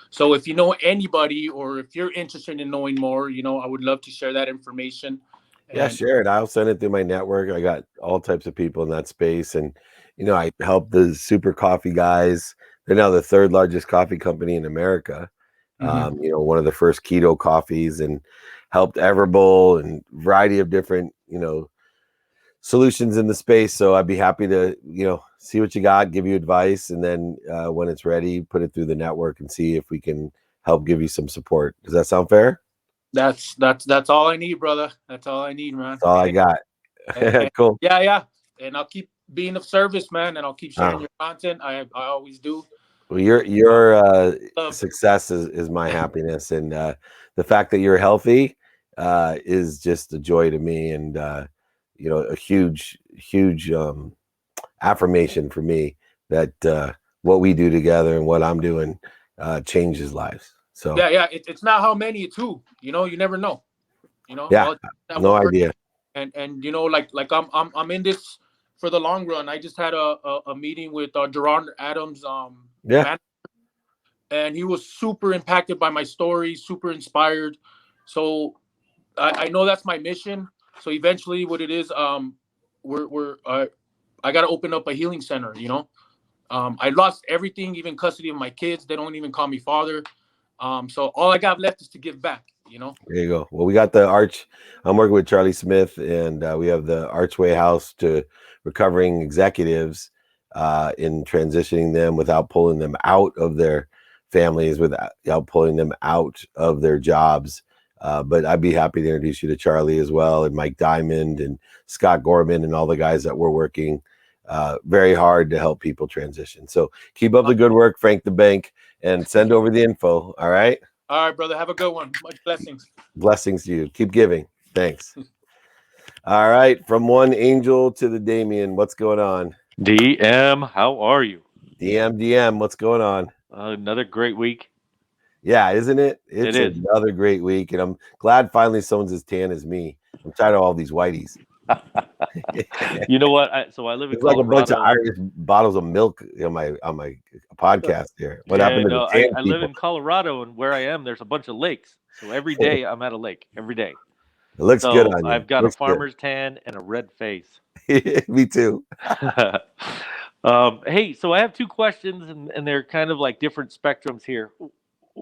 So if you know anybody, or if you're interested in knowing more, I would love to share that information. Yeah, share it. I'll send it through my network. I got all types of people in that space. And, I help the Super Coffee guys. They're now the third largest coffee company in America. One of the first keto coffees, and helped Everbowl and a variety of different, solutions in the space. So I'd be happy to, see what you got, give you advice. And then when it's ready, put it through the network and see if we can help give you some support. Does that sound fair? That's all I need, brother. That's all I need, man. That's all I got. Cool. Yeah. And I'll keep being of service, man, and I'll keep sharing your content. I always do. Well, your success is my happiness, and the fact that you're healthy is just a joy to me, and a huge affirmation for me that what we do together and what I'm doing changes lives. So yeah, it's not how many, it's who. You never know. Yeah, no idea. And like I'm in this for the long run. I just had a meeting with JoAnn Adams, manager, and he was super impacted by my story, super inspired. So I know that's my mission. So eventually, what it is, I got to open up a healing center. I lost everything, even custody of my kids. They don't even call me father. So all I got left is to give back. There you go. Well, we got the Arch. I'm working with Charlie Smith, and we have the Archway House to recovering executives in transitioning them without pulling them out of their families, without pulling them out of their jobs. But I'd be happy to introduce you to Charlie as well, and Mike Diamond and Scott Gorman and all the guys that we're working very hard to help people transition. So keep up the good work, Frank the Bank, and send over the info. All right. All right, brother. Have a good one. Much blessings. Blessings to you. Keep giving. Thanks. All right. From one angel to the Damien, what's going on? DM, how are you? DM, what's going on? Another great week. Yeah, isn't it? It is. Another great week, and I'm glad finally someone's as tan as me. I'm tired of all these whiteys. You know what? So I live in It's like Colorado. a bunch of Irish bottles of milk on my podcast here. What happened to the tan I people? live in Colorado, and where I am, there's a bunch of lakes. So every day I'm at a lake. Every day. It looks good on you. I've got a farmer's tan and a red face. Me too. Hey, so I have two questions, and they're kind of like different spectrums here.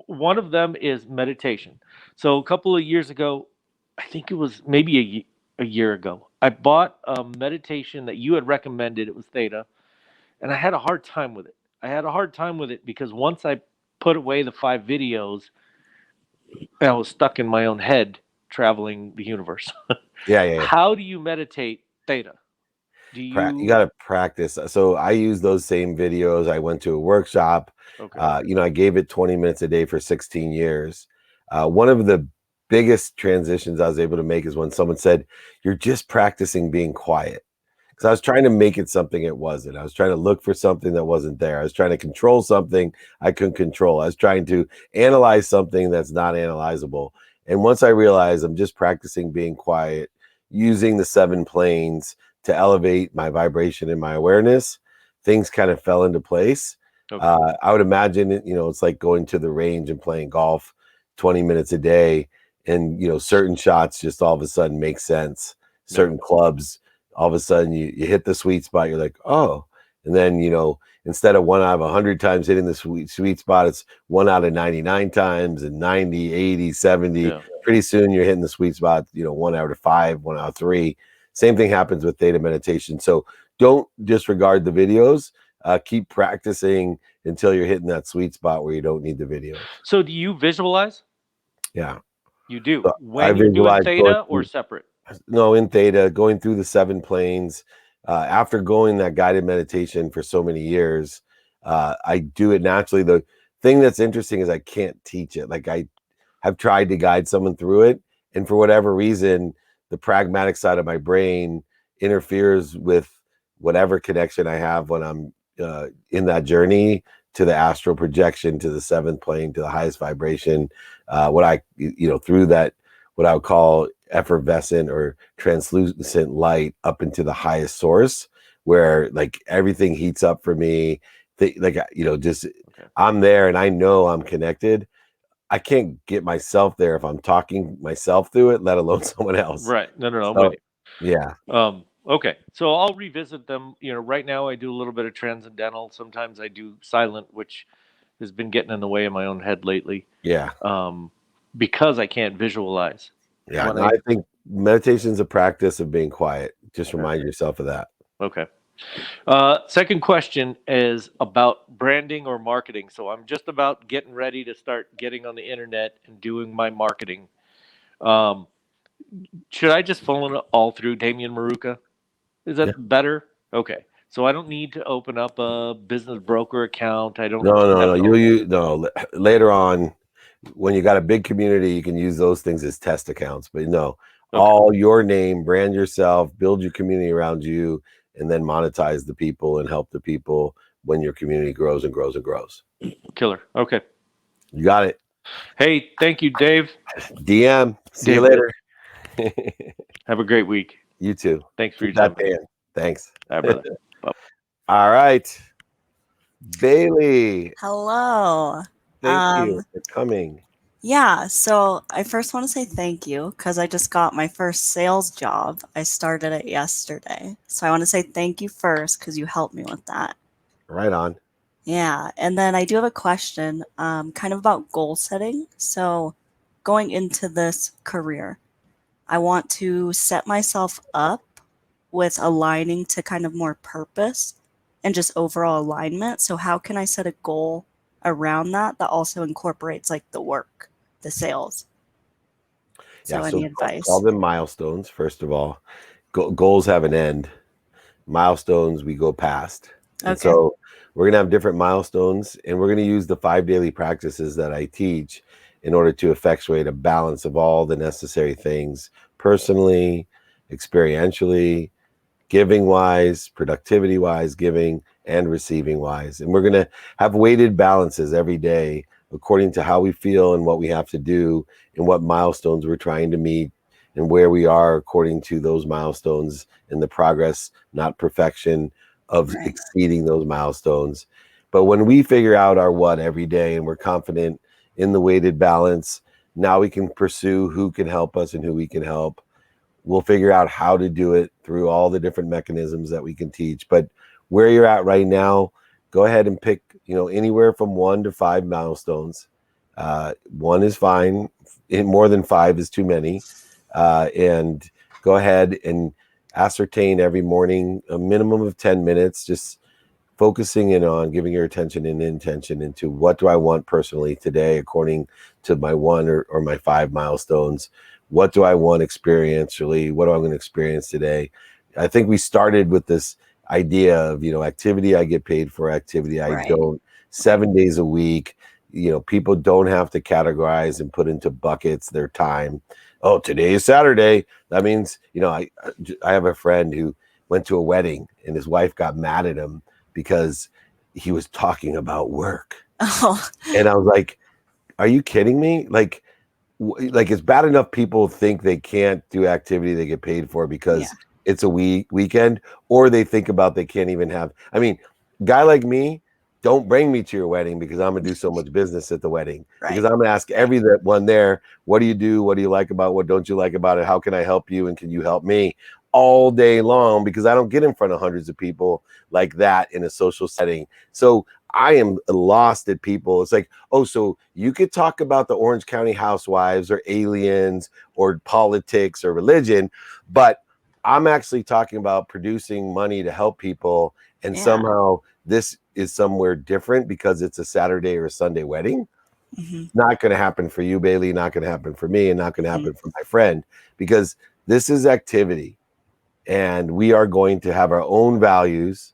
One of them is meditation. So a couple of years ago, I think it was maybe a year ago, I bought a meditation that you had recommended. It was Theta, and I had a hard time with it. Because once I put away the 5 videos, I was stuck in my own head traveling the universe. Yeah. How do you meditate Theta? You got to practice. So I use those same videos. I went to a workshop. Okay. I gave it 20 minutes a day for 16 years. One of the biggest transitions I was able to make is when someone said, "You're just practicing being quiet." Because I was trying to make it something it wasn't. I was trying to look for something that wasn't there. I was trying to control something I couldn't control. I was trying to analyze something that's not analyzable. And once I realized I'm just practicing being quiet, using the 7 planes to elevate my vibration and my awareness, things kind of fell into place. Okay. I would imagine, it's like going to the range and playing golf 20 minutes a day, and, certain shots just all of a sudden make sense. Certain clubs, all of a sudden you hit the sweet spot. You're like, oh, and then, instead of 1 out of 100 times hitting the sweet spot, it's 1 out of 99 times, and 90, 80, 70. Yeah. Pretty soon you're hitting the sweet spot, 1 out of 5, 1 out of 3. Same thing happens with theta meditation. So don't disregard the videos. Keep practicing until you're hitting that sweet spot where you don't need the video. So do you visualize? Yeah. You do. So when you're doing theta or separate? No, in theta, going through the 7 planes. After going that guided meditation for so many years, I do it naturally. The thing that's interesting is I can't teach it. Like, I have tried to guide someone through it, and for whatever reason, the pragmatic side of my brain interferes with whatever connection I have when I'm in that journey to the astral projection, to the seventh plane, to the highest vibration, what I, through that, what I would call effervescent or translucent light up into the highest source, where like everything heats up for me. I'm there and I know I'm connected. I can't get myself there if I'm talking myself through it, let alone someone else. Right. No, I'm So, with you. yeah. Okay. So I'll revisit them. Right now I do a little bit of transcendental. Sometimes I do silent, which has been getting in the way of my own head lately. Yeah. Because I can't visualize. Yeah. No, I think meditation is a practice of being quiet. Just remind yourself of that. Okay. Second question is about branding or marketing. So I'm just about getting ready to start getting on the internet and doing my marketing. Should I just funnel it all through Damien Maruka? Is that better? Okay. So I don't need to open up a business broker account. I don't. No. Later on, when you got a big community, you can use those things as test accounts. But all your name, brand yourself, build your community around you, and then monetize the people and help the people when your community grows and grows and grows. Killer. Okay. You got it. Hey, thank you, Dave. DM. See you later. Have a great week. You too. Thanks for your time. Thanks. All right, brother. Bye. All right. Bailey. Hello. Thank you for coming. Yeah, so I first want to say thank you because I just got my first sales job. I started it yesterday. So I want to say thank you first because you helped me with that. Right on. Yeah, and then I do have a question kind of about goal setting. So going into this career, I want to set myself up with aligning to kind of more purpose and just overall alignment. So how can I set a goal around that also incorporates like the work, the sales? So any advice? Call them milestones. First of all, goals have an end. Milestones we go past. Okay. And so we're going to have different milestones, and we're going to use the 5 daily practices that I teach in order to effectuate a balance of all the necessary things personally, experientially, giving wise, productivity wise, giving and receiving wise. And we're going to have weighted balances every day according to how we feel and what we have to do and what milestones we're trying to meet and where we are according to those milestones and the progress, not perfection, of exceeding those milestones. But when we figure out our what every day and we're confident in the weighted balance, now we can pursue who can help us and who we can help. We'll figure out how to do it through all the different mechanisms that we can teach. But where you're at right now, go ahead and pick, anywhere from 1 to 5 milestones. 1 is fine. More than 5 is too many. And go ahead and ascertain every morning a minimum of 10 minutes, just focusing in on giving your attention and intention into what do I want personally today, according to my 1 or my 5 milestones. What do I want experientially? What am I going to experience today? I think we started with this idea of, activity I get paid for, activity I don't, 7 days a week. People don't have to categorize and put into buckets their time. Oh, today is Saturday. That means, I have a friend who went to a wedding and his wife got mad at him because he was talking about work. Oh. And I was like, are you kidding me? Like it's bad enough people think they can't do activity they get paid for because it's a weekend, or they think about they can't even have. I mean, guy like me, don't bring me to your wedding because I'm gonna do so much business at the wedding. Because I'm gonna ask everyone there, what do you do? What do you like about? What don't you like about it? How can I help you? And can you help me? All day long, because I don't get in front of hundreds of people like that in a social setting. So I am lost at people. It's like, oh, so you could talk about the Orange County housewives or aliens or politics or religion, but I'm actually talking about producing money to help people. And somehow this is somewhere different because it's a Saturday or a Sunday wedding. Not going to happen for you, Bailey, not going to happen for me, and not going to happen for my friend, because this is activity. And we are going to have our own values,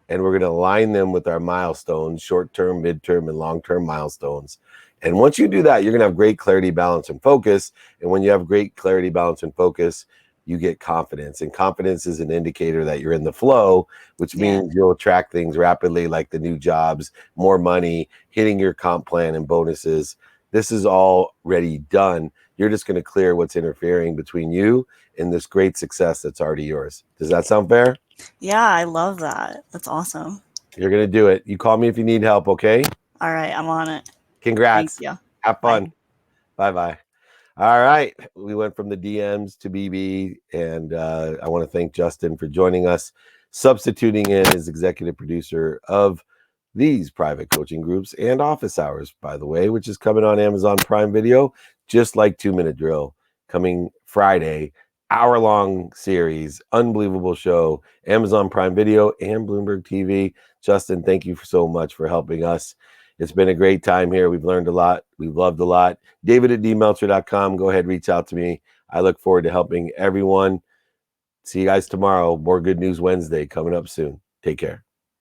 and we're going to align them with our milestones, short-term, mid-term, and long-term milestones. And once you do that, you're going to have great clarity, balance, and focus. And when you have great clarity, balance, and focus, you get confidence. And confidence is an indicator that you're in the flow, which means you'll attract things rapidly, like the new jobs, more money, hitting your comp plan and bonuses. This is already done. You're just going to clear what's interfering between you and this great success that's already yours. Does that sound fair? Yeah, I love that. That's awesome. You're going to do it. You call me if you need help, okay? All right, I'm on it. Congrats. Thank you. Have fun. Bye-bye. All right. We went from the DMs to BB, and I want to thank Justin for joining us, substituting in as executive producer of these private coaching groups and office hours, by the way, which is coming on Amazon Prime Video, just like 2 Minute Drill, coming Friday, hour-long series, unbelievable show, Amazon Prime Video and Bloomberg TV. Justin, thank you so much for helping us. It's been a great time here. We've learned a lot. We've loved a lot. David@dmeltzer.com. Go ahead, reach out to me. I look forward to helping everyone. See you guys tomorrow. More Good News Wednesday coming up soon. Take care.